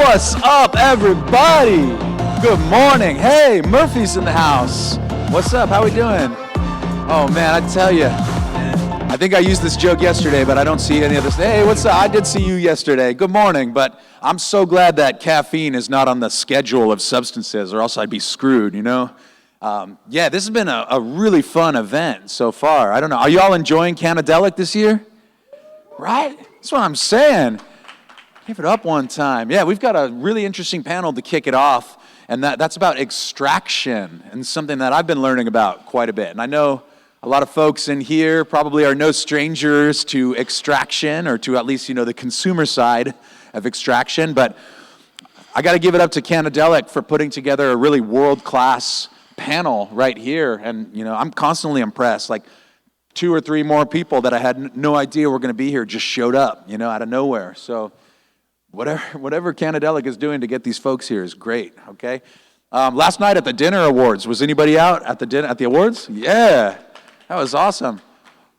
What's up, everybody? Good morning. Hey, Murphy's in the house. What's up? How we doing? Oh, man, I tell you, I think I used this joke yesterday, but I don't see any of this. Hey, what's up? I did see you yesterday. Good morning, but I'm so glad that caffeine is not on the schedule of substances, or else I'd be screwed, you know? Yeah, this has been a really fun event so far. I don't know. Are you all enjoying Cannadelic this year? Right? That's what I'm saying. Give it up one time. Yeah, we've got a really interesting panel to kick it off, and that's about extraction, and something that I've been learning about quite a bit. And I know a lot of folks in here probably are no strangers to extraction, or to at least, the consumer side of extraction, but I got to give it up to Cannadelic for putting together a really world-class panel right here, and I'm constantly impressed. Like 2 or 3 more people that I had no idea were going to be here just showed up, out of nowhere. So whatever Cannadelic is doing to get these folks here is great. Okay. Last night at the dinner awards, was anybody out at the awards? Yeah, that was awesome.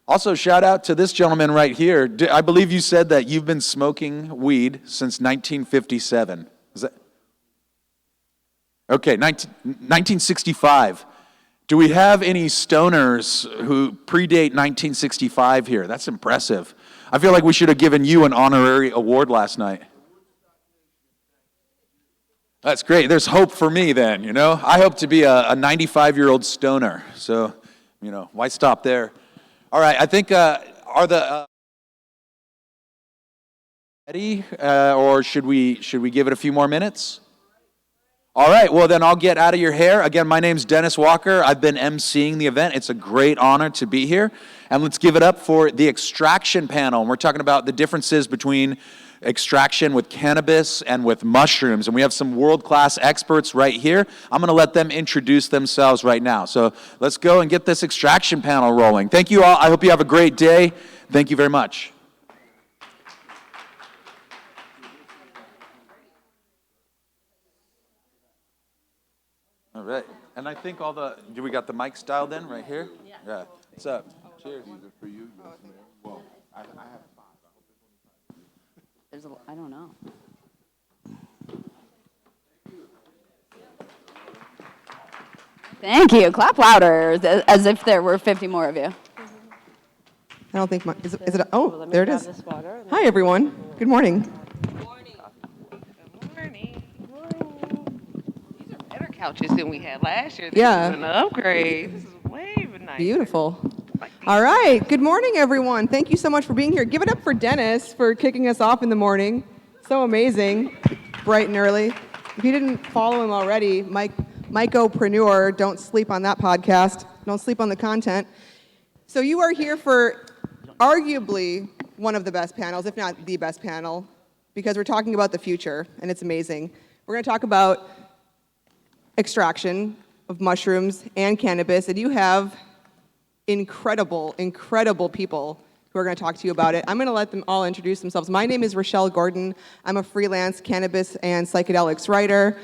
Also, shout out to this gentleman right here. I believe you said that you've been smoking weed since 1957. Is that? Okay, 1965. Do we have any stoners who predate 1965 here? That's impressive. I feel like we should have given you an honorary award last night. That's great. There's hope for me then, I hope to be a 95-year-old stoner. So, why stop there? All right, I think, are the ready, or should we give it a few more minutes? All right, well then I'll get out of your hair. Again, my name's Dennis Walker. I've been emceeing the event. It's a great honor to be here. And let's give it up for the extraction panel. And we're talking about the differences between extraction with cannabis and with mushrooms. And we have some world-class experts right here. I'm going to let them introduce themselves right now. So let's go and get this extraction panel rolling. Thank you all. I hope you have a great day. Thank you very much. All right. And I think do we got the mics dialed in right here? Yeah. What's up? Cheers. For you, well, I have 5. I don't know. Thank you. Clap louder, as if there were 50 more of you. I don't think is it? Oh, there it is. Hi, everyone. Good morning. Good morning. Good morning. These are better couches than we had last year. Yeah. This is an upgrade. This is way nicer. Beautiful. All right. Good morning, everyone. Thank you so much for being here. Give it up for Dennis for kicking us off in the morning. So amazing. Bright and early. If you didn't follow him already, Mycopreneur, don't sleep on that podcast. Don't sleep on the content. So you are here for arguably one of the best panels, if not the best panel, because we're talking about the future, and it's amazing. We're going to talk about extraction of mushrooms and cannabis, and you have incredible people who are going to talk to you about it. I'm going to let them all introduce themselves. My name is Rochelle Gordon. I'm a freelance cannabis and psychedelics writer,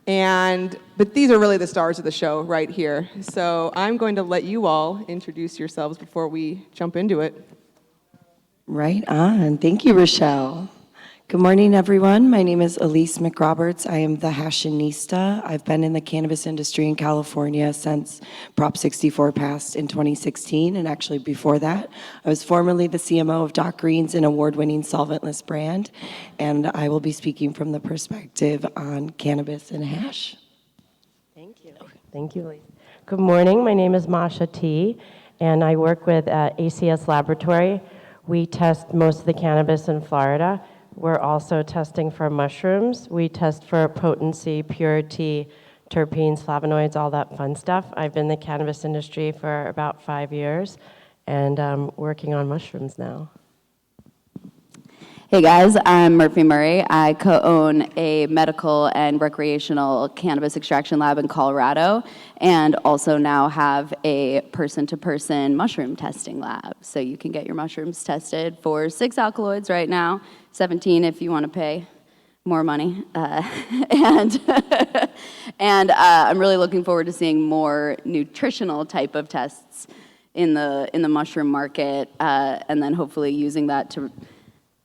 but these are really the stars of the show right here. So I'm going to let you all introduce yourselves before we jump into it. Right on. Thank you, Rochelle. Good morning, everyone. My name is Elise McRoberts. I am the Hashinista. I've been in the cannabis industry in California since Prop 64 passed in 2016, and actually before that, I was formerly the CMO of Doc Green's, an award-winning solventless brand, and I will be speaking from the perspective on cannabis and hash. Thank you. Thank you, Elise. Good morning. My name is Masha T., and I work with ACS Laboratory. We test most of the cannabis in Florida. We're also testing for mushrooms. We test for potency, purity, terpenes, flavonoids, all that fun stuff. I've been in the cannabis industry for about 5 years, and I'm working on mushrooms now. Hey guys, I'm Murphy Murray. I co-own a medical and recreational cannabis extraction lab in Colorado, and also now have a person-to-person mushroom testing lab. So you can get your mushrooms tested for 6 alkaloids right now, 17 if you want to pay more money. And I'm really looking forward to seeing more nutritional type of tests in the mushroom market, and then hopefully using that to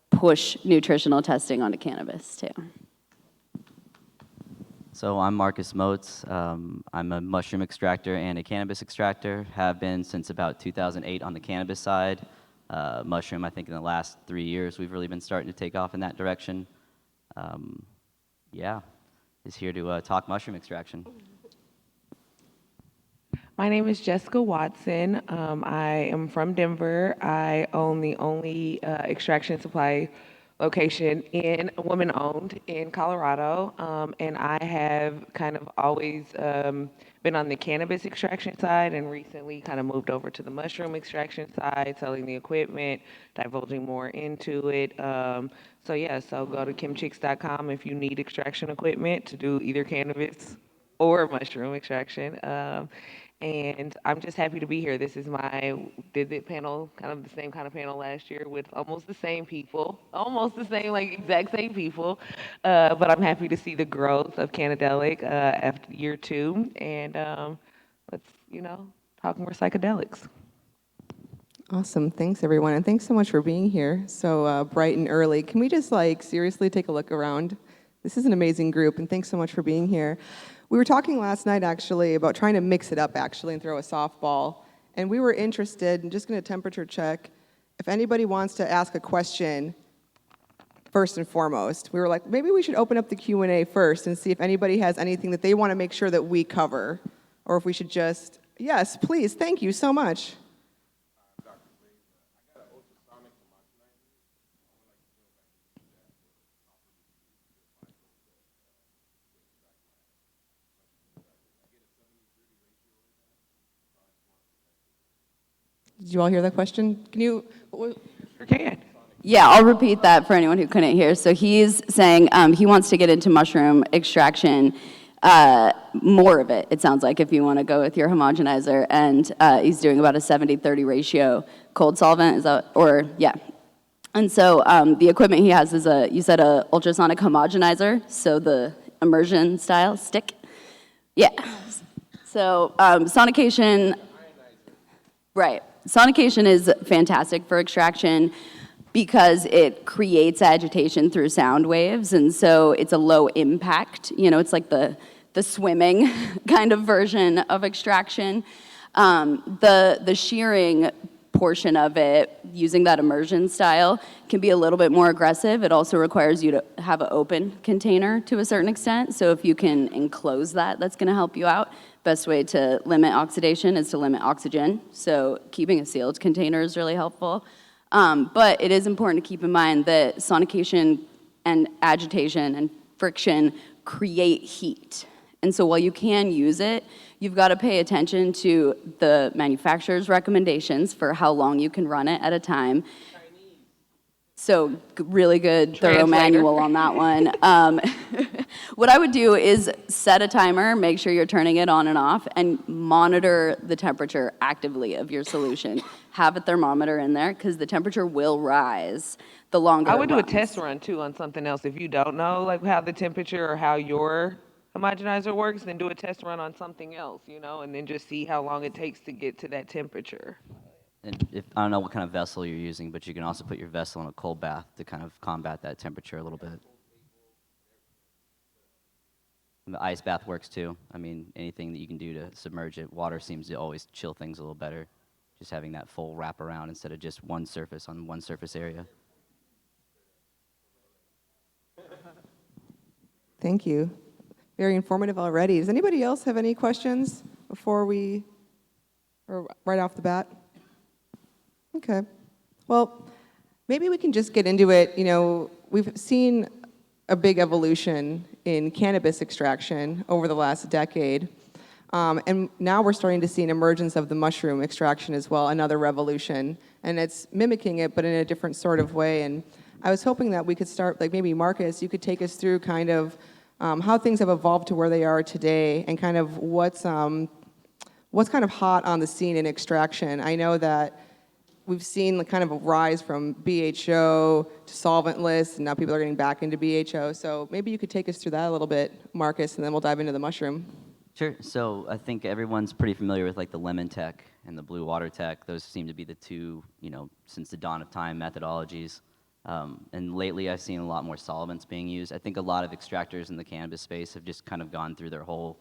push nutritional testing onto cannabis too. So I'm Marcus Motes. I'm a mushroom extractor and a cannabis extractor. Have been since about 2008 on the cannabis side. Mushroom, I think in the last 3 years, we've really been starting to take off in that direction. Yeah, is here to talk mushroom extraction. My name is Jessica Watson. I am from Denver. I own the only extraction supply location in woman-owned in Colorado, and I have kind of always been on the cannabis extraction side, and recently kind of moved over to the mushroom extraction side, selling the equipment, divulging more into it. So yeah, so go to kimchicks.com if you need extraction equipment to do either cannabis or mushroom extraction. And I'm just happy to be here. This is did the panel, kind of the same kind of panel last year with almost the same people, almost the same, like exact same people. But I'm happy to see the growth of Cannadelic after year 2. And let's, talk more psychedelics. Awesome. Thanks, everyone. And thanks so much for being here so bright and early. Can we just seriously take a look around? This is an amazing group, and thanks so much for being here. We were talking last night, actually, about trying to mix it up, actually, and throw a softball. And we were interested, and just going to temperature check, if anybody wants to ask a question first and foremost. We were like, maybe we should open up the Q&A first and see if anybody has anything that they want to make sure that we cover. Or if we should just, yes, please, thank you so much. Did you all hear that question? Can you? Can. Yeah, I'll repeat that for anyone who couldn't hear. So he's saying he wants to get into mushroom extraction, more of it, it sounds like, if you want to go with your homogenizer. And he's doing about a 70-30 ratio cold solvent, is that, or, yeah. And so the equipment he has is you said a ultrasonic homogenizer, so the immersion style stick. Yeah. So sonication, right. Sonication is fantastic for extraction because it creates agitation through sound waves, and so it's a low impact. It's like the swimming kind of version of extraction. The shearing portion of it, using that immersion style, can be a little bit more aggressive. It also requires you to have an open container to a certain extent, so if you can enclose that, that's going to help you out. Best way to limit oxidation is to limit oxygen, so keeping a sealed container is really helpful. But it is important to keep in mind that sonication and agitation and friction create heat. And so while you can use it, you've got to pay attention to the manufacturer's recommendations for how long you can run it at a time. So really good, thorough manual on that one. What I would do is set a timer, make sure you're turning it on and off, and monitor the temperature actively of your solution. Have a thermometer in there, because the temperature will rise the longer I would it do a runs. test run, too, on something else. If you don't know, how the temperature or how your homogenizer works, then do a test run on something else, and then just see how long it takes to get to that temperature. And I don't know what kind of vessel you're using, but you can also put your vessel in a cold bath to kind of combat that temperature a little bit. And the ice bath works too. I mean, anything that you can do to submerge it. Water seems to always chill things a little better. Just having that full wrap around instead of just one surface on one surface area. Thank you. Very informative already. Does anybody else have any questions before or right off the bat? Okay. Well, maybe we can just get into it. We've seen a big evolution in cannabis extraction over the last decade. And now we're starting to see an emergence of the mushroom extraction as well, another revolution. And it's mimicking it, but in a different sort of way. And I was hoping that we could start, maybe Marcus, you could take us through kind of how things have evolved to where they are today, and kind of what's kind of hot on the scene in extraction. I know that we've seen kind of a rise from BHO to solventless, and now people are getting back into BHO. So maybe you could take us through that a little bit, Marcus, and then we'll dive into the mushroom. Sure. So I think everyone's pretty familiar with the lemon tech and the blue water tech. Those seem to be the two, since the dawn of time methodologies. And lately, I've seen a lot more solvents being used. I think a lot of extractors in the cannabis space have just kind of gone through their whole,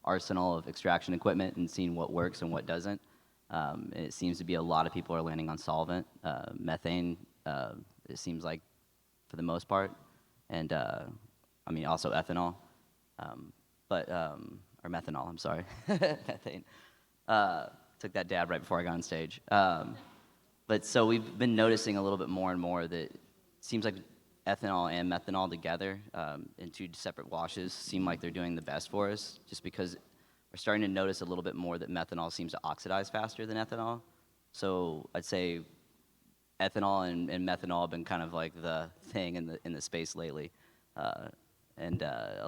arsenal of extraction equipment and seen what works and what doesn't. And it seems to be a lot of people are landing on solvent, methane. It seems like, for the most part, and also ethanol, or methanol. I'm sorry, methane. Took that dab right before I got on stage. But so we've been noticing a little bit more and more that it seems like ethanol and methanol together in two separate washes seem like they're doing the best for us, just because we're starting to notice a little bit more that methanol seems to oxidize faster than ethanol. So I'd say ethanol and methanol have been kind of like the thing in the space lately. A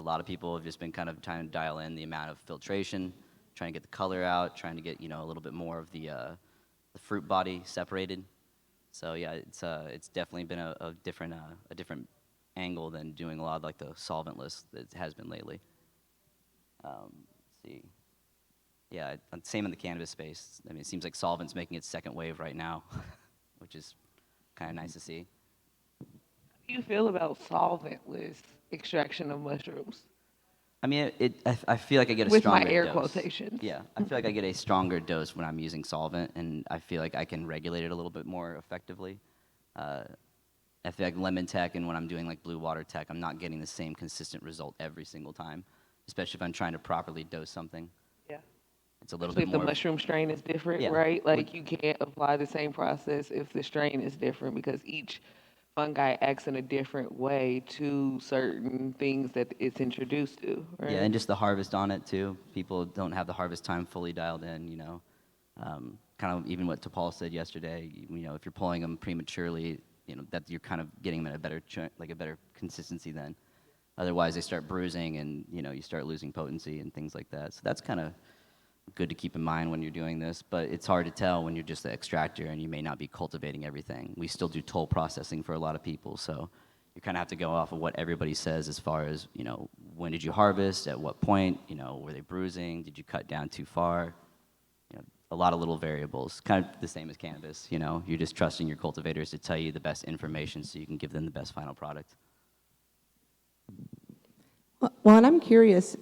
lot of people have just been kind of trying to dial in the amount of filtration, trying to get the color out, trying to get a little bit more of the fruit body separated. So yeah, it's definitely been a different angle than doing a lot of like the solventless that it has been lately. Let's see. Yeah, same in the cannabis space. I mean, it seems like solvent's making its second wave right now, which is kind of nice to see. How do you feel about solventless extraction of mushrooms? I mean, I feel like I get a With stronger my air dose. quotations. Yeah, I feel like I get a stronger dose when I'm using solvent, and I feel like I can regulate it a little bit more effectively. I feel like lemon tech and when I'm doing like blue water tech, I'm not getting the same consistent result every single time, especially if I'm trying to properly dose something. Yeah. It's a little Especially bit if the more. mushroom strain is different, Yeah. right? Like you can't apply the same process if the strain is different because each fungi acts in a different way to certain things that it's introduced to, right? Yeah, and just the harvest on it too. People don't have the harvest time fully dialed in, kind of even what Topal said yesterday, if you're pulling them prematurely, that you're kind of getting them at a better, a better consistency then. Otherwise, they start bruising and, you start losing potency and things like that. So that's kind of good to keep in mind when you're doing this, but it's hard to tell when you're just the extractor and you may not be cultivating everything. We still do toll processing for a lot of people, so you kind of have to go off of what everybody says as far as, when did you harvest, at what point, were they bruising, did you cut down too far? A lot of little variables, kind of the same as cannabis, you're just trusting your cultivators to tell you the best information so you can give them the best final product. Well, and I'm curious,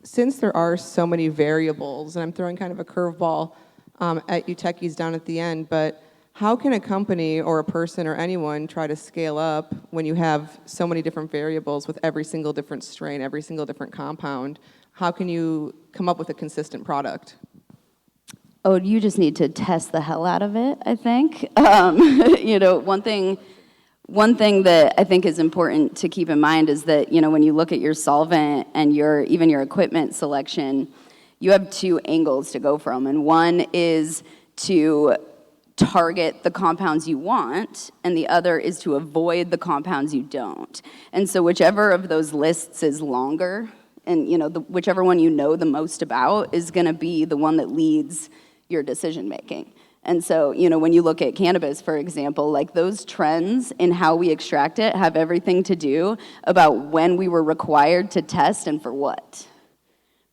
since there are so many variables, and I'm throwing kind of a curveball at you techies down at the end, but how can a company or a person or anyone try to scale up when you have so many different variables with every single different strain, every single different compound? How can you come up with a consistent product? Oh, you just need to test the hell out of it, I think. One thing that I think is important to keep in mind is that, when you look at your solvent and even your equipment selection, you have two angles to go from. And one is to target the compounds you want, and the other is to avoid the compounds you don't. And so whichever of those lists is longer, and whichever one you know the most about is going to be the one that leads your decision making. And so, when you look at cannabis, for example, like those trends in how we extract it have everything to do about when we were required to test and for what.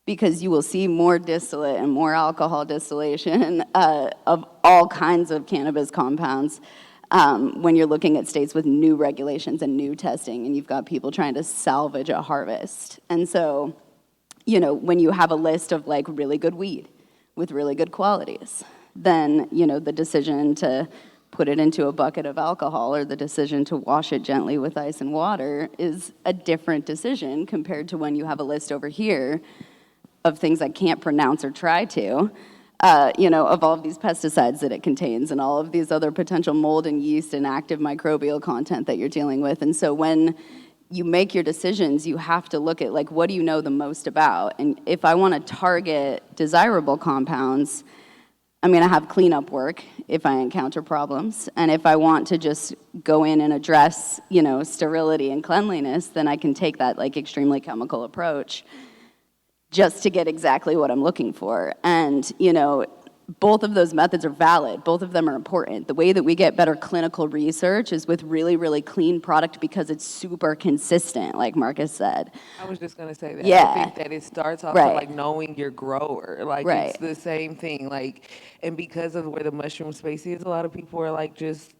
Because you will see more distillate and more alcohol distillation of all kinds of cannabis compounds when you're looking at states with new regulations and new testing, and you've got people trying to salvage a harvest. And so, when you have a list of like really good weed with really good qualities, then, the decision to put it into a bucket of alcohol or the decision to wash it gently with ice and water is a different decision compared to when you have a list over here of things I can't pronounce or try to, of all of these pesticides that it contains and all of these other potential mold and yeast and active microbial content that you're dealing with. And so when you make your decisions, you have to look at, like, what do you know the most about? And if I want to target desirable compounds, I'm going to have cleanup work if I encounter problems. And if I want to just go in and address, sterility and cleanliness, then I can take that, like, extremely chemical approach just to get exactly what I'm looking for. And, both of those methods are valid. Both of them are important. The way that we get better clinical research is with really, really clean product because it's super consistent, like Marcus said. I was just going to say that. Yeah. I think that it starts off Right. with like knowing your grower. Like Right. it's the same thing. Like, and because of where the mushroom space is, a lot of people are like just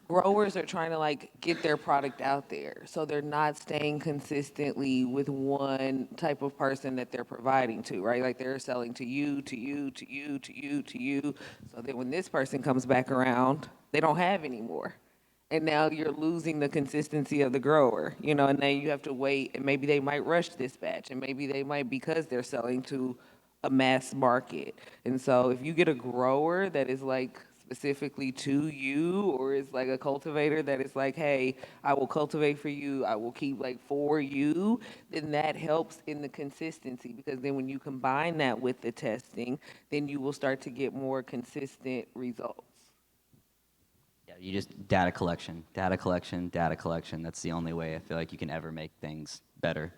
growers are trying to like get their product out there. So they're not staying consistently with one type of person that they're providing to, right? Like they're selling to you, to you, to you, to you, to you. So that when this person comes back around, they don't have any more. And now you're losing the consistency of the grower, and then you have to wait, and maybe they might rush this batch, and maybe they might because they're selling to a mass market. And so if you get a grower that is like specifically to you, or is like a cultivator that is like, hey, I will cultivate for you, I will keep like for you, then that helps in the consistency, because then when you combine that with the testing, then you will start to get more consistent results. Yeah, you just data collection, data collection, data collection. That's the only way I feel like you can ever make things better.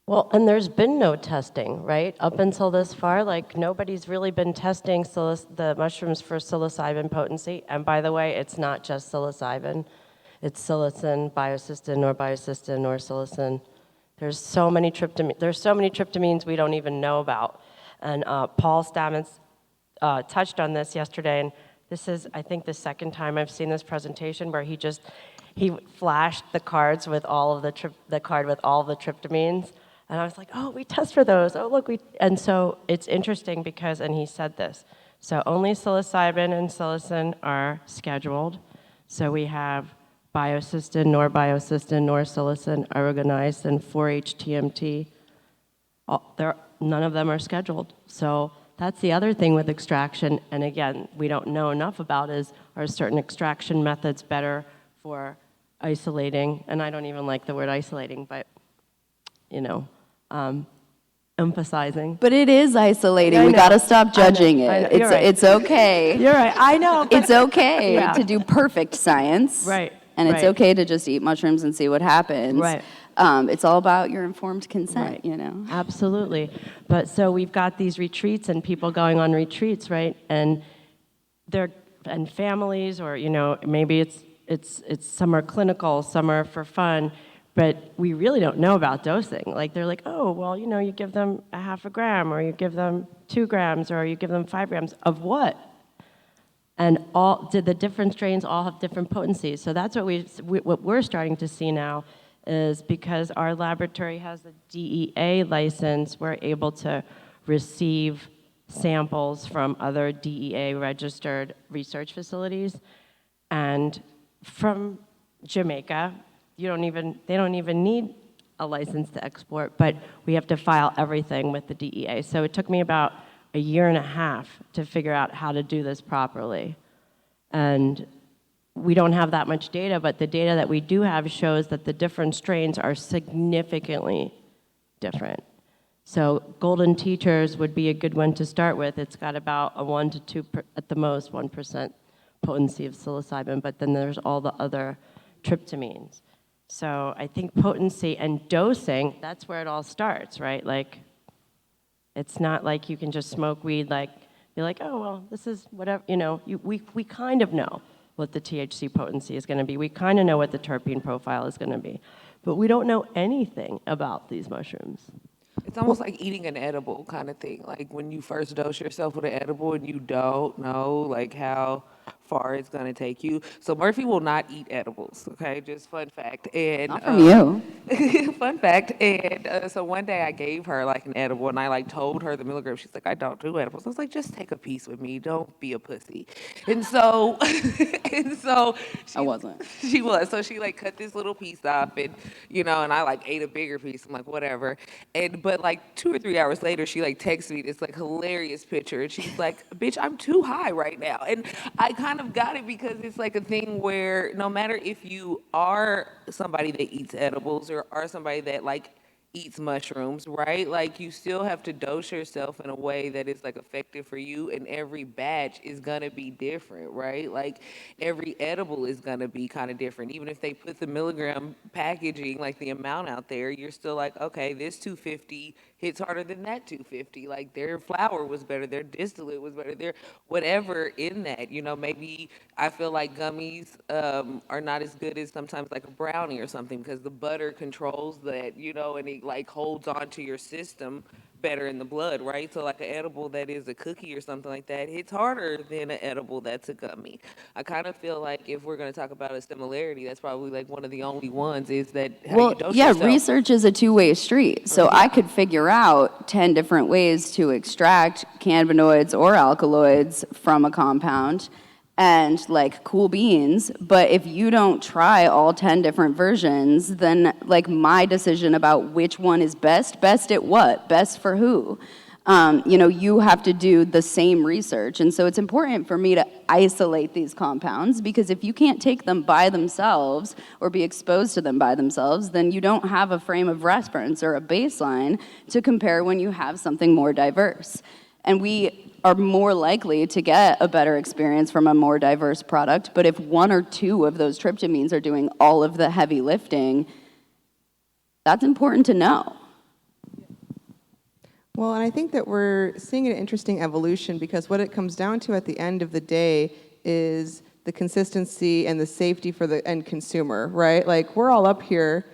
Well, and there's been no testing, right? Up until this far, like nobody's really been testing the mushrooms for psilocybin potency. And by the way, it's not just psilocybin. It's psilocin, biocystin, or psilocin. There's so many tryptamines we don't even know about. And Paul Stamets touched on this yesterday, and this is, I think, the second time I've seen this presentation where he flashed the cards with all of the card with all the tryptamines, and I was like, oh, we test for those. Oh, look, and so it's interesting because, and he said this, so only psilocybin and psilocin are scheduled. So we have biocystin, norpsilocin, aragonite, and 4-HTMT. None of them are scheduled. So that's the other thing with extraction, and again, we don't know enough about is, are certain extraction methods better for isolating, and I don't even like the word isolating, but, emphasizing. But it is isolating. I We know. got to stop judging I know. it. You're right. It's okay. You're right, I know. But It's okay Yeah. to do perfect science. Right, And it's right. okay to just eat mushrooms and see what happens. Right. It's all about your informed consent, Right. Absolutely. But so we've got these retreats and people going on retreats, right? And families, or maybe it's some are clinical, some are for fun, but we really don't know about dosing. Like they're like, oh, well, you give them a half a gram, or you give them 2 grams, or you give them 5 grams of what? And the different strains all have different potencies. So that's what we're starting to see now, is because our laboratory has a DEA license, we're able to receive samples from other DEA-registered research facilities. And from Jamaica, they don't even need a license to export, but we have to file everything with the DEA. So it took me about a year and a half to figure out how to do this properly. And we don't have that much data, but the data that we do have shows that the different strains are significantly different. So Golden Teachers would be a good one to start with. It's got about a 1 to 2, at the most, 1% potency of psilocybin, but then there's all the other tryptamines. So I think potency and dosing, that's where it all starts, right? Like, it's not like you can just smoke weed, like, be like, oh, well, this is whatever, we kind of know what the THC potency is going to be. We kind of know what the terpene profile is going to be. But we don't know anything about these mushrooms. It's almost like eating an edible kind of thing. Like when you first dose yourself with an edible and you don't know like how far it's going to take you. So Murphy will not eat edibles, okay? Just fun fact. And Not from you. fun fact. And so one day I gave her like an edible and I like told her the milligram. She's like, I don't do edibles. I was like, just take a piece with me. Don't be a pussy. And so, I wasn't. she was. So she like cut this little piece off and, and I like ate a bigger piece. I'm like, whatever. But like 2 or 3 hours later, she like texts me this like hilarious picture. And she's like, bitch, I'm too high right now. And I kind of got it because it's like a thing where no matter if you are somebody that eats edibles or are somebody that like eats mushrooms, right? Like you still have to dose yourself in a way that is like effective for you, and every batch is gonna be different, right? Like every edible is gonna be kind of different. Even if they put the milligram packaging, like the amount out there, you're still like, okay, this 250 hits harder than that 250. Like their flour was better, their distillate was better, their whatever in that. Maybe I feel like gummies are not as good as sometimes like a brownie or something because the butter controls that, and it like holds on to your system better in the blood, right? So like an edible that is a cookie or something like that hits harder than an edible that's a gummy. I kind of feel like if we're going to talk about a similarity, that's probably like one of the only ones is that how you Well, dose yeah, yourself. research is a two-way street. So I could figure out 10 different ways to extract cannabinoids or alkaloids from a compound and like cool beans, but if you don't try all 10 different versions, then like my decision about which one is best at what, best for who? You have to do the same research. And so it's important for me to isolate these compounds because if you can't take them by themselves or be exposed to them by themselves, then you don't have a frame of reference or a baseline to compare when you have something more diverse. And we are more likely to get a better experience from a more diverse product. But if one or two of those tryptamines are doing all of the heavy lifting, that's important to know. Well, and I think that we're seeing an interesting evolution because what it comes down to at the end of the day is the consistency and the safety for the end consumer, right? Like we're all up here,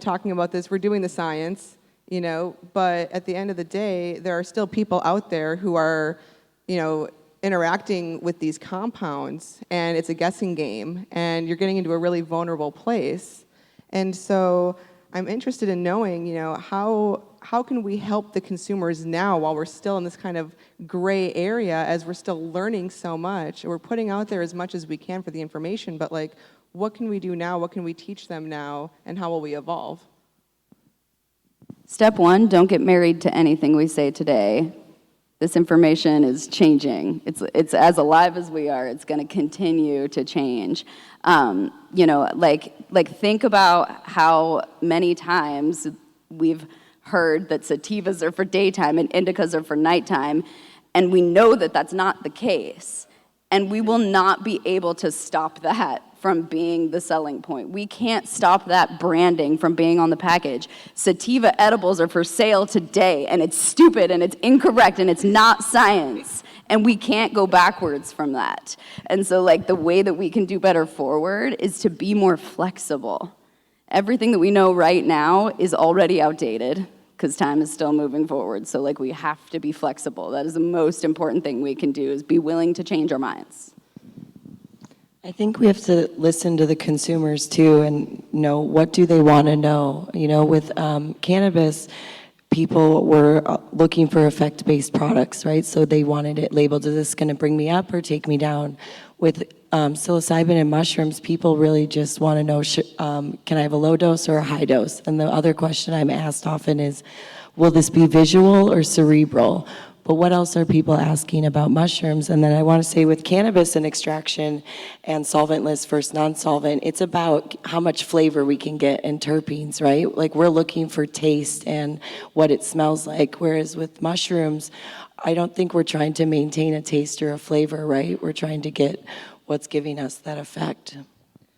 talking about this, we're doing the science, but at the end of the day, there are still people out there who are, interacting with these compounds and it's a guessing game and you're getting into a really vulnerable place. And so I'm interested in knowing, how can we help the consumers now while we're still in this kind of gray area as we're still learning so much? We're putting out there as much as we can for the information, but like, what can we do now? What can we teach them now? And how will we evolve? Step one, don't get married to anything we say today. This information is changing. It's as alive as we are. It's going to continue to change. Think about how many times we've heard that sativas are for daytime and indicas are for nighttime, and we know that that's not the case. And we will not be able to stop that from being the selling point. We can't stop that branding from being on the package. Sativa edibles are for sale today, and it's stupid, and it's incorrect, and it's not science. And we can't go backwards from that. And so, the way that we can do better forward is to be more flexible. Everything that we know right now is already outdated because time is still moving forward. So, we have to be flexible. That is the most important thing we can do, is be willing to change our minds. I think we have to listen to the consumers too and know what do they want to know. With cannabis, people were looking for effect-based products, right? So they wanted it labeled, is this going to bring me up or take me down? With psilocybin and mushrooms, people really just want to know, can I have a low dose or a high dose? And the other question I'm asked often is, will this be visual or cerebral? But what else are people asking about mushrooms? And then I want to say with cannabis and extraction and solventless versus non-solvent, it's about how much flavor we can get and terpenes, right? We're looking for taste and what it smells like. Whereas with mushrooms, I don't think we're trying to maintain a taste or a flavor, right? We're trying to get what's giving us that effect.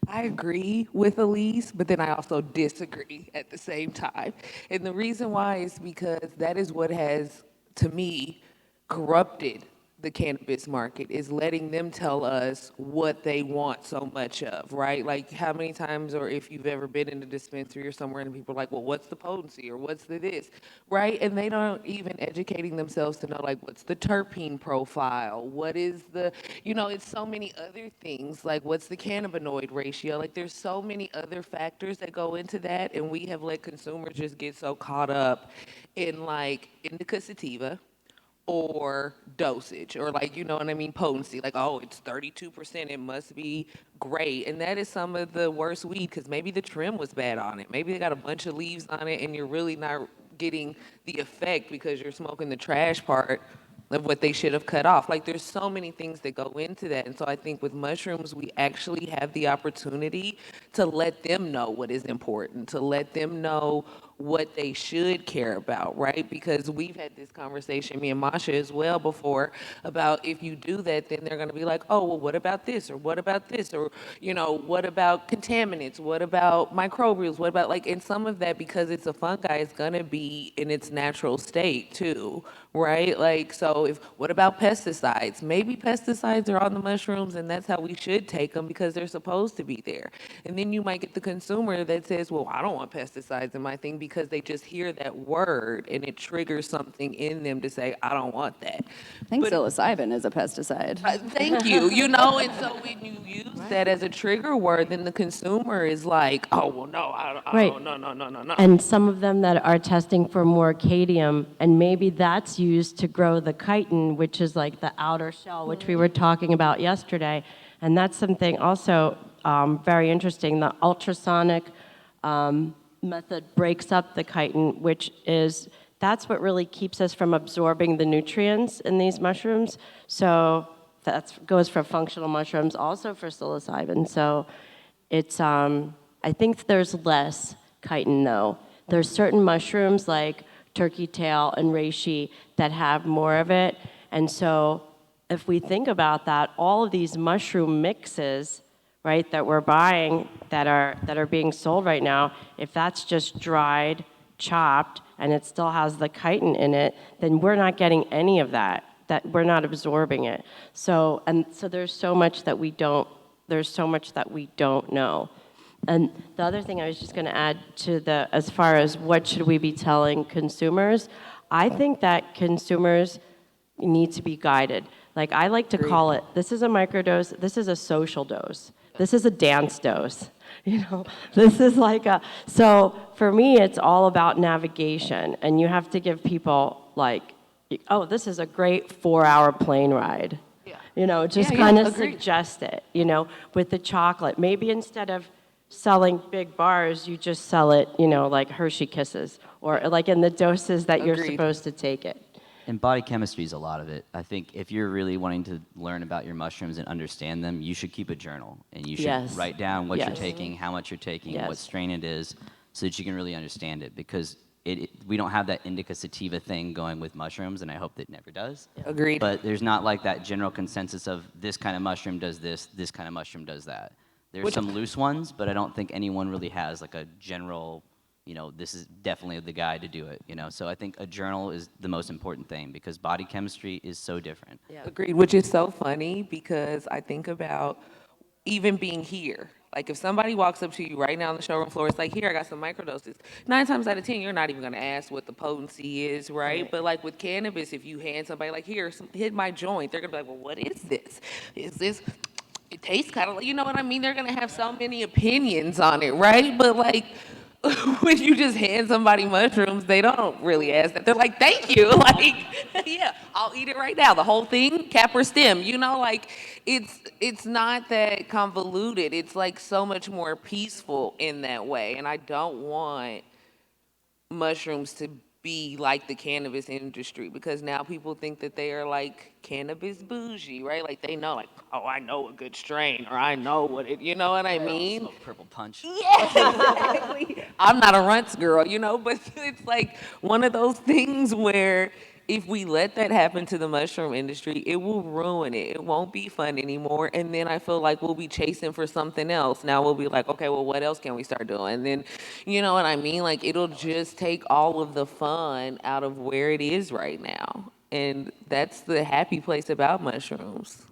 I agree with Elise, but then I also disagree at the same time. And the reason why is because that is what has, to me, corrupted the cannabis market, is letting them tell us what they want so much of, right? Like how many times, or if you've ever been in a dispensary or somewhere and people are like, well, what's the potency or what's the this, right? And they don't even educating themselves to know what's the terpene profile, what is the, it's so many other things, what's the cannabinoid ratio, there's so many other factors that go into that, and we have let consumers just get so caught up in indica sativa, or dosage, or potency, oh, it's 32%, it must be great. And that is some of the worst weed, because maybe the trim was bad on it. Maybe they got a bunch of leaves on it and you're really not getting the effect because you're smoking the trash part of what they should have cut off. There's so many things that go into that. And so I think with mushrooms, we actually have the opportunity to let them know what is important, to let them know what they should care about, right? Because we've had this conversation, me and Masha as well before, about if you do that, then they're going to be like, oh, well, what about this? Or what about this? Or, what about contaminants? What about microbials? What about, and some of that, because it's a fungi, is going to be in its natural state too, right? Like, so what about pesticides? Maybe pesticides are on the mushrooms and that's how we should take them because they're supposed to be there. And then you might get the consumer that says, well, I don't want pesticides in my thing because they just hear that word and it triggers something in them to say, I don't want that. I think psilocybin is a pesticide. Thank you. You know, and so when you use that as a trigger word, then the consumer is like, oh, well, no, Right. no. And some of them that are testing for more cadmium, and maybe that's used to grow the chitin, which is like the outer shell, which we were talking about yesterday. And that's something also very interesting. The ultrasonic method breaks up the chitin, that's what really keeps us from absorbing the nutrients in these mushrooms. So that goes for functional mushrooms, also for psilocybin. So it's, I think there's less chitin though. There's certain mushrooms like turkey tail and reishi that have more of it. And so if we think about that, all of these mushroom mixes, right, that we're buying that are being sold right now, if that's just dried, chopped, and it still has the chitin in it, then we're not getting any of that we're not absorbing it. So there's so much that we don't know. And the other thing I was just going to add to as far as what should we be telling consumers, I think that consumers need to be guided. Like I like to call it, this is a microdose, this is a social dose, this is a dance dose. You know, this is so for me, it's all about navigation, and you have to give people this is a great 4-hour plane ride. Yeah. You know, just kind of suggest it, with the chocolate. Maybe instead of selling big bars, you just sell it, like Hershey Kisses, or like in the doses that you're supposed to take it. And body chemistry is a lot of it. I think if you're really wanting to learn about your mushrooms and understand them, you should keep a journal. And you should write down what you're taking, how much you're taking, what strain it is, so that you can really understand it. Because we don't have that indica sativa thing going with mushrooms, and I hope that it never does. Agreed. But there's not like that general consensus of this kind of mushroom does this kind of mushroom does that. There's some loose ones, but I don't think anyone really has like a general, this is definitely the guy to do it, So I think a journal is the most important thing because body chemistry is so different. Yeah. Agreed, which is so funny because I think about even being here. Like if somebody walks up to you right now on the showroom floor, it's like, here, I got some microdoses. 9 times out of 10, you're not even gonna ask what the potency is, right? But like with cannabis, if you hand somebody like, here, hit my joint, they're gonna be like, well, what is this? Is this, it tastes kind of like, you know what I mean? They're gonna have so many opinions on it, right? But like, when you just hand somebody mushrooms, they don't really ask that. They're like, thank you. Like, yeah, I'll eat it right now. The whole thing, cap or stem, like it's not that convoluted. It's like so much more peaceful in that way. And I don't want mushrooms to be like the cannabis industry because now people think that they are like cannabis bougie, right? Like they know, like, oh, I know a good strain, or I know what it, you know what I mean? Smoke purple punch. Yeah, exactly. I'm not a runts girl, but it's like one of those things where if we let that happen to the mushroom industry, it will ruin it. It won't be fun anymore. And then I feel like we'll be chasing for something else. Now we'll be like, okay, well, what else can we start doing? And then, you know what I mean? Like, it'll just take all of the fun out of where it is right now. And that's the happy place about mushrooms.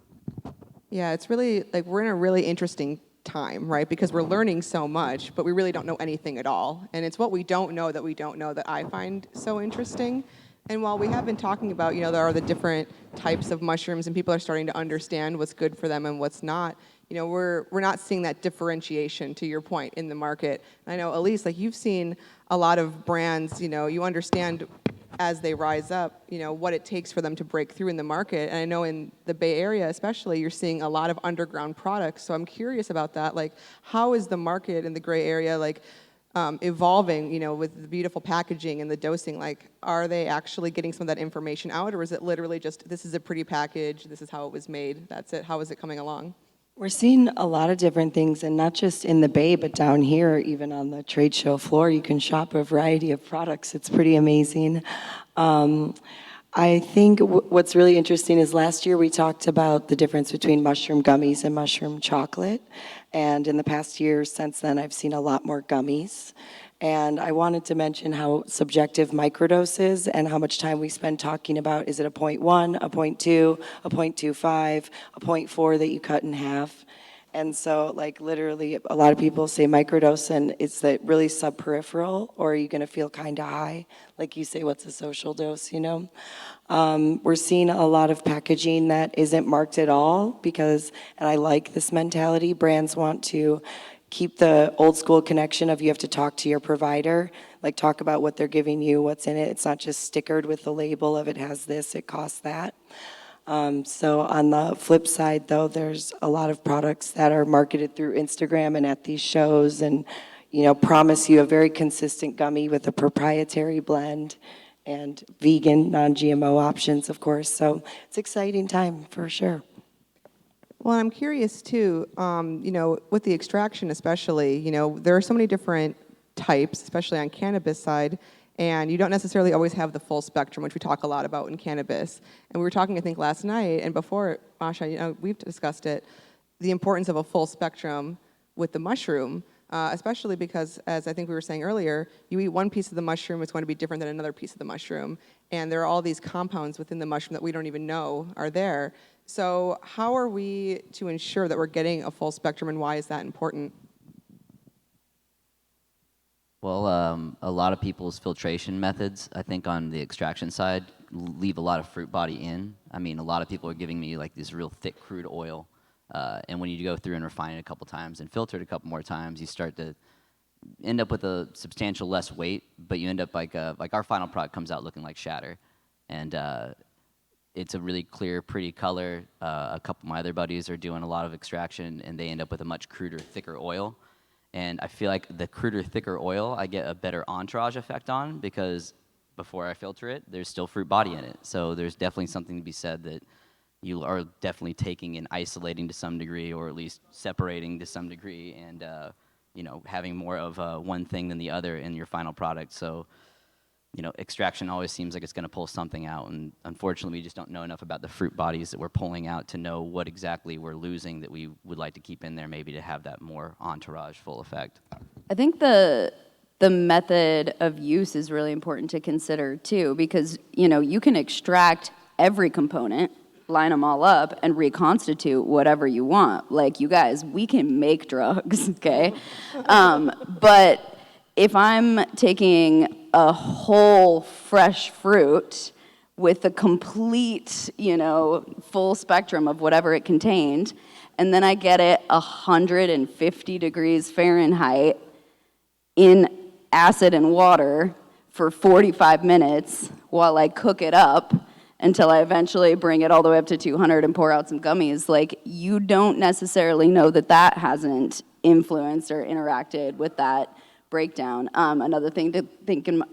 Yeah, it's really, like, we're in a really interesting time, right? Because we're learning so much, but we really don't know anything at all. And it's what we don't know that I find so interesting. And while we have been talking about, there are the different types of mushrooms and people are starting to understand what's good for them and what's not, we're not seeing that differentiation, to your point, in the market. And I know, Elise, like you've seen a lot of brands, you understand as they rise up, what it takes for them to break through in the market. And I know in the Bay Area especially, you're seeing a lot of underground products. So I'm curious about that. Like, how is the market in the gray area, like, evolving, with the beautiful packaging and the dosing? Like, are they actually getting some of that information out, or is it literally just, this is a pretty package, this is how it was made, that's it? How is it coming along? We're seeing a lot of different things, and not just in the Bay, but down here, even on the trade show floor, you can shop a variety of products. It's pretty amazing. I think what's really interesting is last year we talked about the difference between mushroom gummies and mushroom chocolate. And in the past year since then, I've seen a lot more gummies. And I wanted to mention how subjective microdose is and how much time we spend talking about, is it a 0.1, a 0.2, a 0.25, a 0.4 that you cut in half? And so, like, literally, a lot of people say microdose, and it's that really subperipheral, or are you going to feel kind of high? Like you say, what's a social dose, you know? We're seeing a lot of packaging that isn't marked at all because, and I like this mentality, brands want to keep the old school connection of you have to talk to your provider, like talk about what they're giving you, what's in it. It's not just stickered with the label of it has this, it costs that. So on the flip side, though, there's a lot of products that are marketed through Instagram and at these shows and, you know, promise you a very consistent gummy with a proprietary blend and vegan, non-GMO options, of course. So it's an exciting time for sure. Well, I'm curious too, you know, with the extraction especially, you know, there are so many different types, especially on cannabis side, and you don't necessarily always have the full spectrum, which we talk a lot about in cannabis. And we were talking, I think, last night and before, Masha, you know, we've discussed it, the importance of a full spectrum with the mushroom, especially because, as I think we were saying earlier, you eat one piece of the mushroom, it's going to be different than another piece of the mushroom. And there are all these compounds within the mushroom that we don't even know are there. So how are we to ensure that we're getting a full spectrum, and why is that important? Well, a lot of people's filtration methods, I think on the extraction side, leave a lot of fruit body in. I mean, a lot of people are giving me like this real thick crude oil. And when you go through and refine it a couple times and filter it a couple more times, you start to end up with a substantial less weight, but you end up like our final product comes out looking like shatter. And it's a really clear, pretty color. A couple of my other buddies are doing a lot of extraction, and they end up with a much cruder, thicker oil. And I feel like the cruder, thicker oil, I get a better entourage effect on because before I filter it, there's still fruit body in it. So there's definitely something to be said that you are definitely taking and isolating to some degree, or at least separating to some degree, and you know, having more of one thing than the other in your final product. So, you know, extraction always seems like it's going to pull something out, and unfortunately, we just don't know enough about the fruit bodies that we're pulling out to know what exactly we're losing that we would like to keep in there, maybe to have that more entourage full effect. I think the method of use is really important to consider too, because you know you can extract every component, line them all up, and reconstitute whatever you want. Like, you guys, we can make drugs, okay? But if I'm taking a whole fresh fruit with the complete, you know, full spectrum of whatever it contained, and then I get it 150 degrees Fahrenheit in acid and water for 45 minutes while I cook it up until I eventually bring it all the way up to 200 and pour out some gummies, like, you don't necessarily know that that hasn't influenced or interacted with that breakdown. Another thing to think and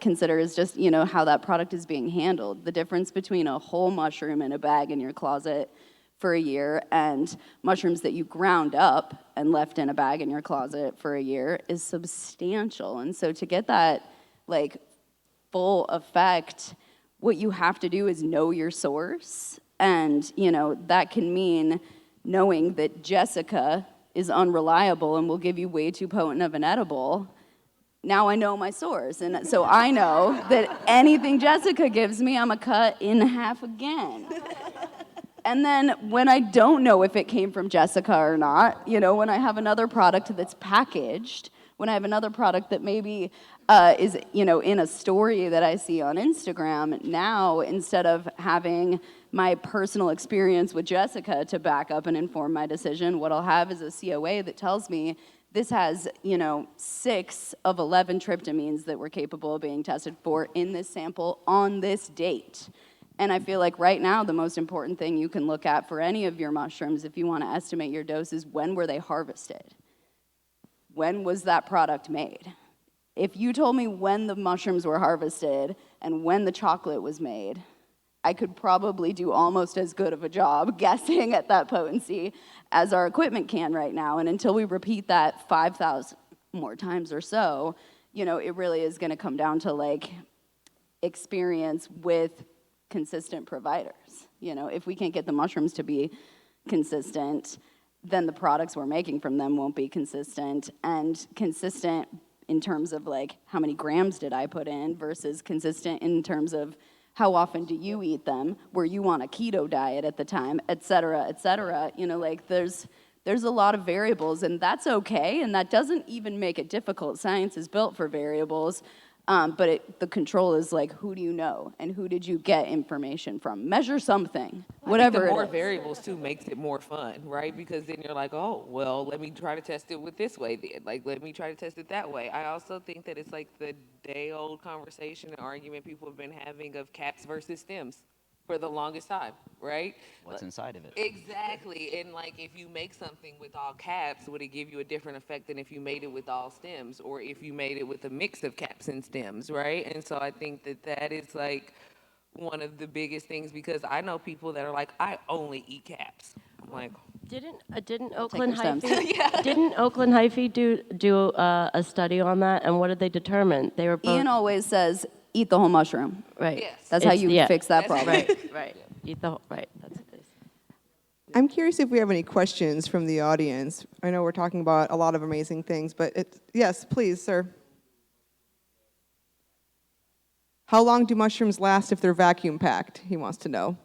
consider is just, you know, how that product is being handled. The difference between a whole mushroom in a bag in your closet for a year and mushrooms that you ground up and left in a bag in your closet for a year is substantial. And so to get that, like, full effect, what you have to do is know your source. And, you know, that can mean knowing that Jessica is unreliable and will give you way too potent of an edible. Now I know my source, and so I know that anything Jessica gives me, I'm gonna cut in half again. And then when I don't know if it came from Jessica or not, you know, when I have another product that's packaged, when I have another product that maybe is, you know, in a story that I see on Instagram, now instead of having my personal experience with Jessica to back up and inform my decision, what I'll have is a COA that tells me this has, you know, 6 of 11 tryptamines that were capable of being tested for in this sample on this date. And I feel like right now the most important thing you can look at for any of your mushrooms if you want to estimate your dose is when were they harvested? When was that product made? If you told me when the mushrooms were harvested and when the chocolate was made, I could probably do almost as good of a job guessing at that potency as our equipment can right now. And until we repeat that 5,000 more times or so, you know, it really is going to come down to, like, experience with consistent providers. You know, if we can't get the mushrooms to be consistent, then the products we're making from them won't be consistent. And consistent in terms of like how many grams did I put in versus consistent in terms of how often do you eat them, were you on a keto diet at the time, et cetera, et cetera. You know, like there's a lot of variables, and that's okay, and that doesn't even make it difficult. Science is built for variables, but the control is like, who do you know, and who did you get information from? Measure something, whatever I think the more it is. variables too makes it more fun, right? Because then you're like, oh, well, let me try to test it with this way then. Like, let me try to test it that way. I also think that it's like the day-old conversation and argument people have been having of caps versus stems for the longest time, right? What's inside of it? Exactly. And like if you make something with all caps, would it give you a different effect than if you made it with all stems or if you made it with a mix of caps and stems, right? And so I think that that is like one of the biggest things because I know people that are like, I only eat caps. I'm like, Didn't your Oakland stems. Hyphy didn't Oakland Hyphy do a study on that, and what did they determine? They were both Ian always says, eat the whole mushroom. right. Yes. That's how It's- you yeah, fix that problem. Right. Eat the whole, right. That's what they say. I'm curious if we have any questions from the audience. I know we're talking about a lot of amazing things, but yes, please, sir. How long do mushrooms last if they're vacuum packed? He wants to know.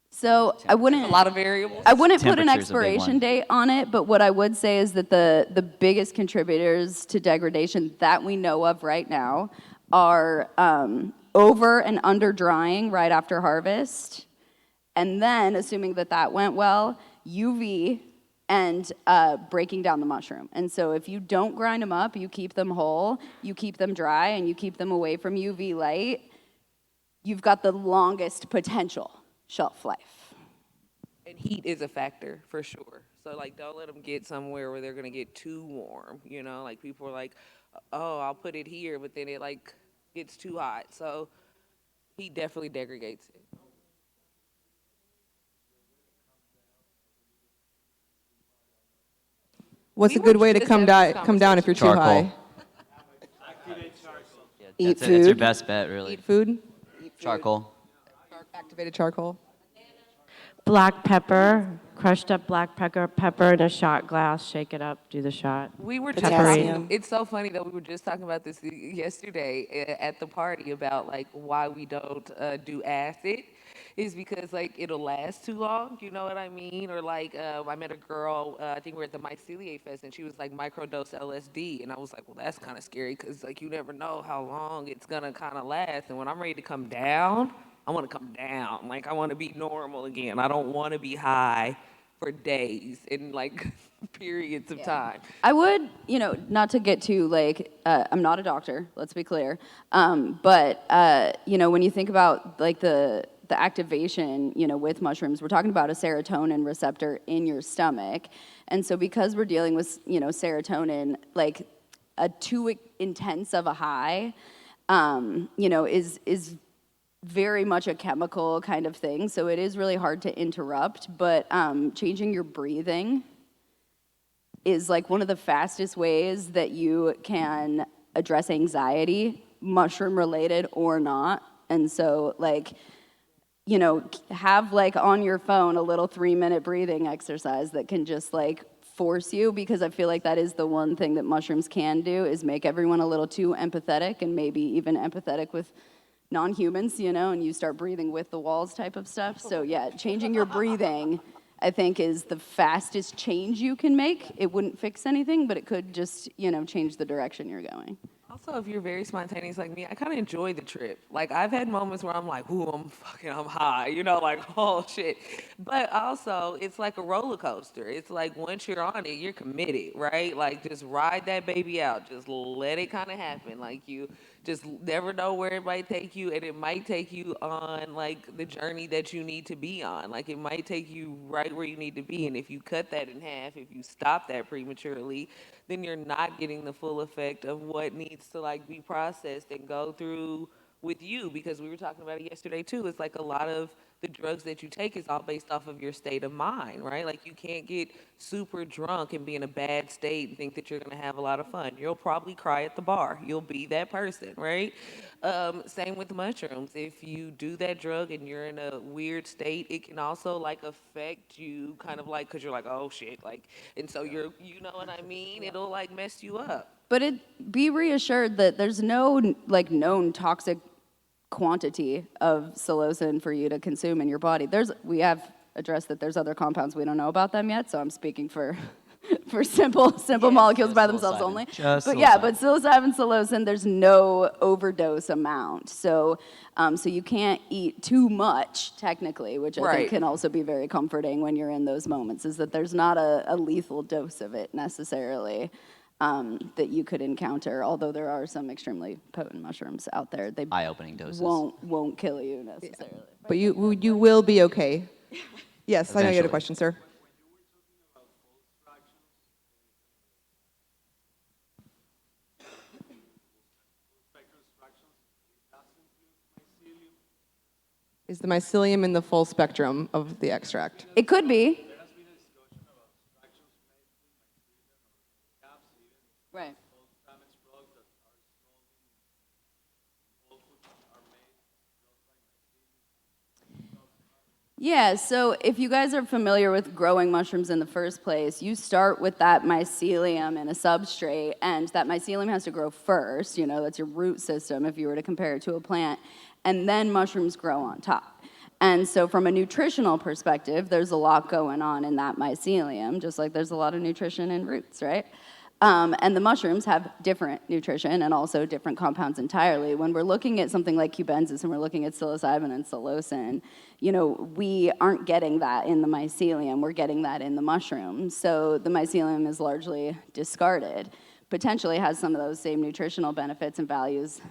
So I wouldn't. a lot of variables. I wouldn't put an Temperature's a big expiration one. date on it, but what I would say is that the biggest contributors to degradation that we know of right now are over and under drying right after harvest, and then assuming that that went well, UV and breaking down the mushroom. And so if you don't grind them up, you keep them whole, you keep them dry, and you keep them away from UV light, you've got the longest potential shelf life. And heat is a factor for sure. So like, don't let them get somewhere where they're gonna get too warm. You know, like people are like, oh, I'll put it here, but then it like gets too hot. So heat definitely degrades it. What's We a good were way to just come having this come down if you're too Charcoal. high? Eat That's your food. best bet, really. Eat food? Charcoal. Activated charcoal? Black pepper, crushed up black pepper in a shot glass, shake it up, do the shot. We were just Potassium. talking, it's so funny that we were just talking about this yesterday at the party about like why we don't do acid is because like it'll last too long, you know what I mean? Or like I met a girl, I think we were at the Myceliae Fest and she was like microdose LSD and I was like, well that's kind of scary because like you never know how long it's gonna kind of last and when I'm ready to come down, I want to come down. Like I want to be normal again. I don't want to be high for days in like periods of time. I would, not to get too like, I'm not a doctor, let's be clear. But when you think about like the activation, with mushrooms, we're talking about a serotonin receptor in your stomach. And so because we're dealing with, serotonin, like a too intense of a high, is very much a chemical kind of thing. So it is really hard to interrupt, but changing your breathing is like one of the fastest ways that you can address anxiety, mushroom related or not. And so like, have like on your phone a little 3-minute breathing exercise that can just like force you, because I feel like that is the one thing that mushrooms can do is make everyone a little too empathetic and maybe even empathetic with non-humans, and you start breathing with the walls type of stuff. So yeah, changing your breathing, I think, is the fastest change you can make. It wouldn't fix anything, but it could just, change the direction you're going. Also, if you're very spontaneous like me, I kind of enjoy the trip. Like, I've had moments where I'm like, ooh, I'm high, like, oh, shit. But also, it's like a roller coaster. It's like, once you're on it, you're committed, right? Like, just ride that baby out. Just let it kind of happen. Like, you just never know where it might take you, and it might take you on, like, the journey that you need to be on. Like, it might take you right where you need to be, and if you cut that in half, if you stop that prematurely, then you're not getting the full effect of what needs to like be processed and go through with you, because we were talking about it yesterday too. It's like a lot of the drugs that you take is all based off of your state of mind, right? Like you can't get super drunk and be in a bad state and think that you're going to have a lot of fun. You'll probably cry at the bar. You'll be that person, right? Same with mushrooms. If you do that drug and you're in a weird state, it can also like affect you kind of like, cause you're like, oh shit, like, and so you know what I mean? It'll like mess you up. But be reassured that there's no like known toxic quantity of psilocin for you to consume in your body. We have addressed that there's other compounds, we don't know about them yet, so I'm speaking for for simple molecules by themselves only. But yeah, but psilocybin, psilocin, there's no overdose amount. So so you can't eat too much technically, which I think can also be very comforting when you're in those moments, is that there's not a lethal dose of it necessarily. That you could encounter, although there are some extremely potent mushrooms out there. They eye-opening doses. Won't kill you necessarily. Yeah. But you will be okay. Yes, Eventually. I know you had a question, sir. Is the mycelium in the full spectrum of the extract? It could be. Right. Yeah, so if you guys are familiar with growing mushrooms in the first place, you start with that mycelium in a substrate, and that mycelium has to grow first, that's your root system if you were to compare it to a plant, and then mushrooms grow on top. And so from a nutritional perspective, there's a lot going on in that mycelium, just like there's a lot of nutrition in roots, right? And the mushrooms have different nutrition and also different compounds entirely. When we're looking at something like cubensis and we're looking at psilocybin and psilocin, we aren't getting that in the mycelium, we're getting that in the mushroom. So the mycelium is largely discarded. Potentially has some of those same nutritional benefits and values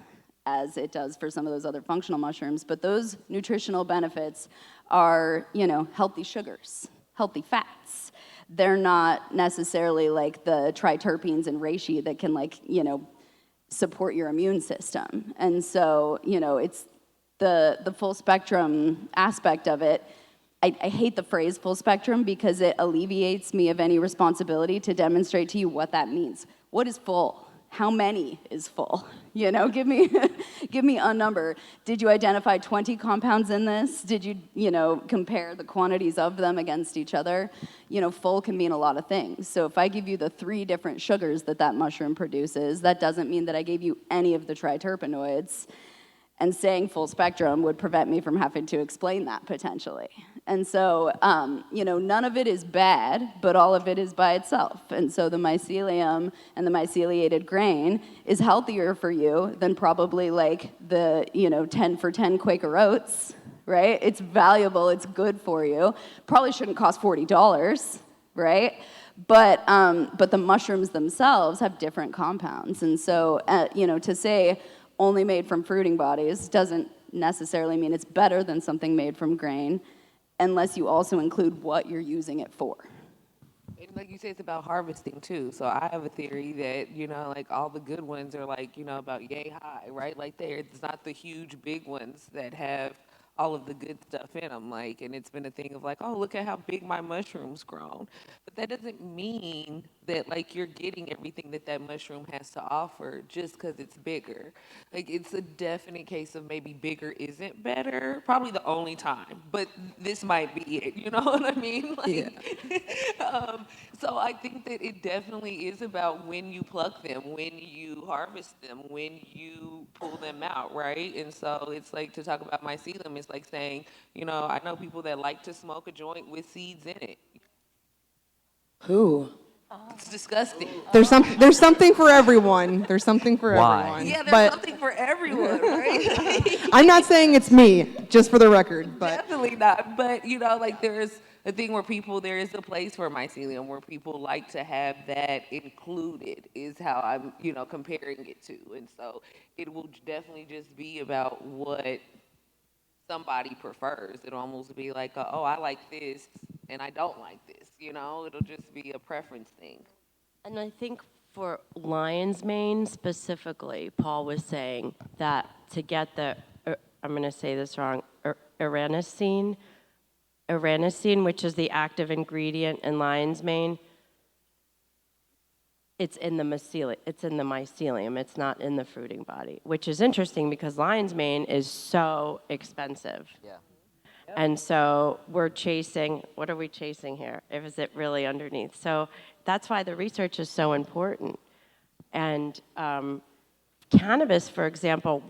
as it does for some of those other functional mushrooms, but those nutritional benefits are, healthy sugars, healthy fats. They're not necessarily like the triterpenes and reishi that can support your immune system. And so, it's the full spectrum aspect of it. I hate the phrase full spectrum because it alleviates me of any responsibility to demonstrate to you what that means. What is full? How many is full? Give me a number. Did you identify 20 compounds in this? Did you, compare the quantities of them against each other? Full can mean a lot of things. So if I give you the 3 different sugars that mushroom produces, that doesn't mean that I gave you any of the triterpenoids. And saying full spectrum would prevent me from having to explain that potentially. And so, none of it is bad, but all of it is by itself. And so the mycelium and the myceliated grain is healthier for you than probably like the, 10 for 10 Quaker Oats, right? It's valuable, it's good for you. Probably shouldn't cost $40, right? But the mushrooms themselves have different compounds. And so, to say, only made from fruiting bodies doesn't necessarily mean it's better than something made from grain unless you also include what you're using it for. And like you said, it's about harvesting too. So I have a theory that, like all the good ones are like, about yay high, right? Like it's not the huge big ones that have all of the good stuff in them. And it's been a thing of like, oh, look at how big my mushroom's grown. But that doesn't mean that you're getting everything that mushroom has to offer just because it's bigger. It's a definite case of maybe bigger isn't better. Probably the only time, but this might be it. You know what I mean? Yeah. So I think that it definitely is about when you pluck them, when you harvest them, when you pull them out, right? And so it's to talk about mycelium, it's like saying, I know people that like to smoke a joint with seeds in it. Who? It's disgusting. There's something for everyone. There's something for everyone. Yeah, there's something for everyone, right? I'm not saying it's me, just for the record, but Definitely not. But there's a thing where there is a place for mycelium where people like to have that included, is how I'm, comparing it to. And so it will definitely just be about what somebody prefers. It'll almost be like, oh, I like this and I don't like this. It'll just be a preference thing. And I think for lion's mane specifically, Paul was saying that to get the I'm going to say this wrong, aranicine, which is the active ingredient in lion's mane. It's in the mycelium. It's not in the fruiting body, which is interesting because lion's mane is so expensive. Yeah. And so we're chasing, what are we chasing here? Is it really underneath? So that's why the research is so important. And cannabis, for example,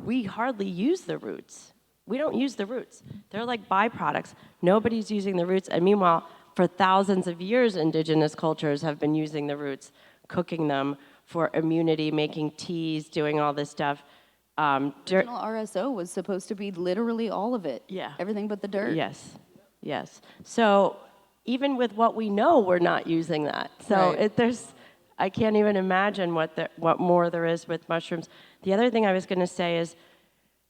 we hardly use the roots. We don't use the roots. They're like byproducts. Nobody's using the roots. And meanwhile, for thousands of years, indigenous cultures have been using the roots, cooking them for immunity, making teas, doing all this stuff. Original RSO was supposed to be literally all of it. Yeah. Everything but the dirt. Yes, yes. So even with what we know, we're not using that. So Right. I can't even imagine what more there is with mushrooms. The other thing I was going to say is,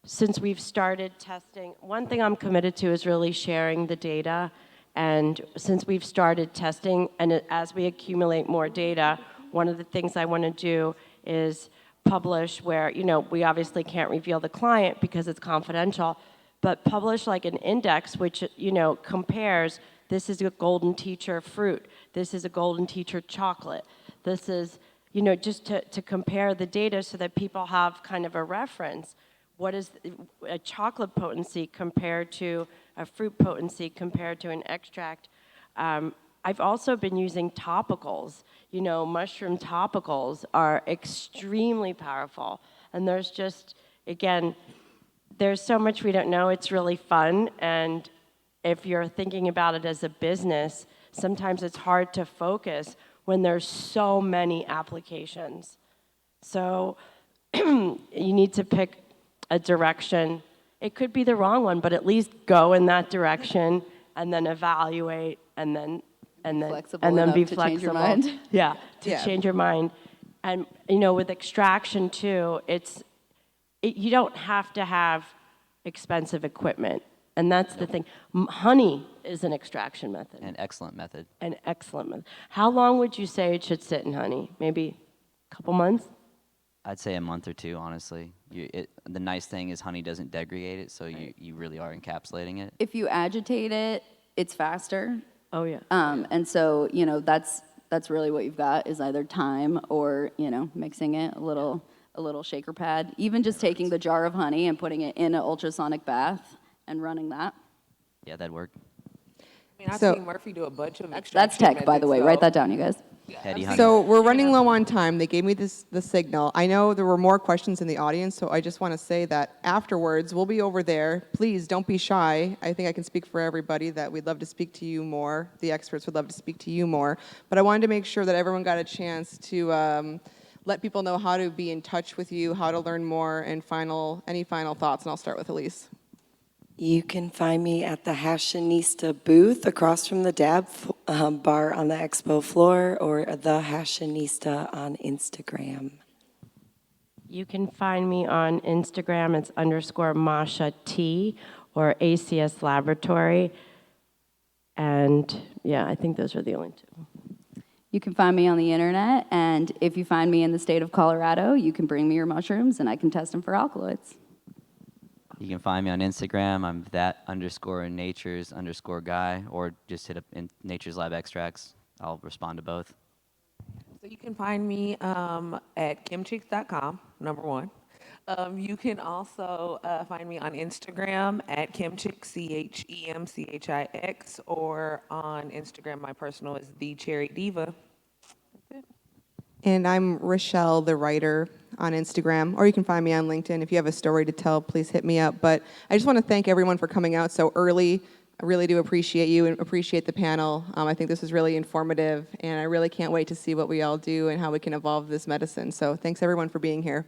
since we've started testing, one thing I'm committed to is really sharing the data. And since we've started testing, and as we accumulate more data, one of the things I want to do is publish where, we obviously can't reveal the client because it's confidential, but publish like an index which, compares, this is a golden teacher fruit, this is a golden teacher chocolate, this is, just to compare the data so that people have kind of a reference. What is a chocolate potency compared to a fruit potency compared to an extract? I've also been using topicals. Mushroom topicals are extremely powerful. And there's just, again, there's so much we don't know. It's really fun. And if you're thinking about it as a business, sometimes it's hard to focus when there's so many applications. So you need to pick a direction. It could be the wrong one, but at least go in that direction and then evaluate and then Flexible be enough to flexible. change your mind. Yeah, to Yeah. change your mind. And with extraction too, you don't have to have expensive equipment. And that's the thing. Honey is an extraction method. An excellent method. An excellent method. How long would you say it should sit in honey? Maybe a couple months? I'd say a month or two, honestly. The nice thing is honey doesn't degrade it, so you really are encapsulating it. If you agitate it, it's faster. Oh, yeah. And so, that's really what you've got is either time or, mixing it, a little shaker pad. Even just taking the jar of honey and putting it in an ultrasonic bath and running that. Yeah, that'd work. I've So- seen Murphy do a bunch of That's extraction tech, by the methods, way. so- Write that down, you guys. Heady honey. So we're running low on time. They gave me the signal. I know there were more questions in the audience, so I just want to say that afterwards, we'll be over there. Please don't be shy. I think I can speak for everybody that we'd love to speak to you more. The experts would love to speak to you more. But I wanted to make sure that everyone got a chance to let people know how to be in touch with you, how to learn more, and any final thoughts. And I'll start with Elise. You can find me at the Hashanista booth across from the Dab bar on the expo floor, or the Hashanista on Instagram. You can find me on Instagram. It's _Masha T or ACS Laboratory. And yeah, I think those are the only two. You can find me on the internet, and if you find me in the state of Colorado, you can bring me your mushrooms, and I can test them for alkaloids. You can find me on Instagram. I'm that_natures_guy, or just hit up in Nature's Lab Extracts. I'll respond to both. So you can find me at kimchicks.com, number one. You can also find me on Instagram at kimchicks, CHEMCHIX, or on Instagram, my personal is The Cherry Diva. And I'm Rochelle, the writer, on Instagram, or you can find me on LinkedIn. If you have a story to tell, please hit me up. But I just want to thank everyone for coming out so early. I really do appreciate you and appreciate the panel. I think this was really informative, and I really can't wait to see what we all do and how we can evolve this medicine. So thanks everyone for being here.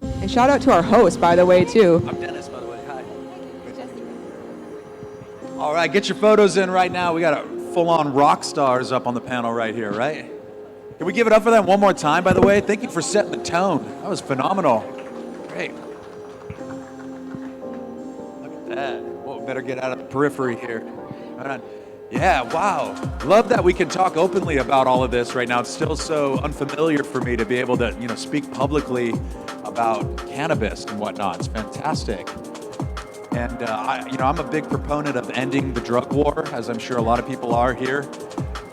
And shout out to our host, by the way, too. I'm Dennis, by the way. Hi. All right, get your photos in right now. We got a full-on rock stars up on the panel right here, right? Can we give it up for them one more time, by the way? Thank you for setting the tone. That was phenomenal. Great. Look at that. Whoa, better get out of the periphery here. All right. Yeah, wow. Love that we can talk openly about all of this right now. It's still so unfamiliar for me to be able to, speak publicly about cannabis and whatnot. It's fantastic. And I'm a big proponent of ending the drug war, as I'm sure a lot of people are here.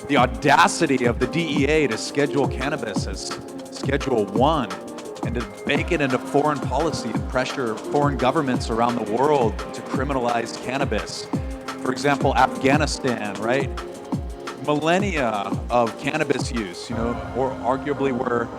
The audacity of the DEA to schedule cannabis as Schedule 1 and to bake it into foreign policy and pressure foreign governments around the world to criminalize cannabis. For example, Afghanistan, right? Millennia of cannabis use, or arguably were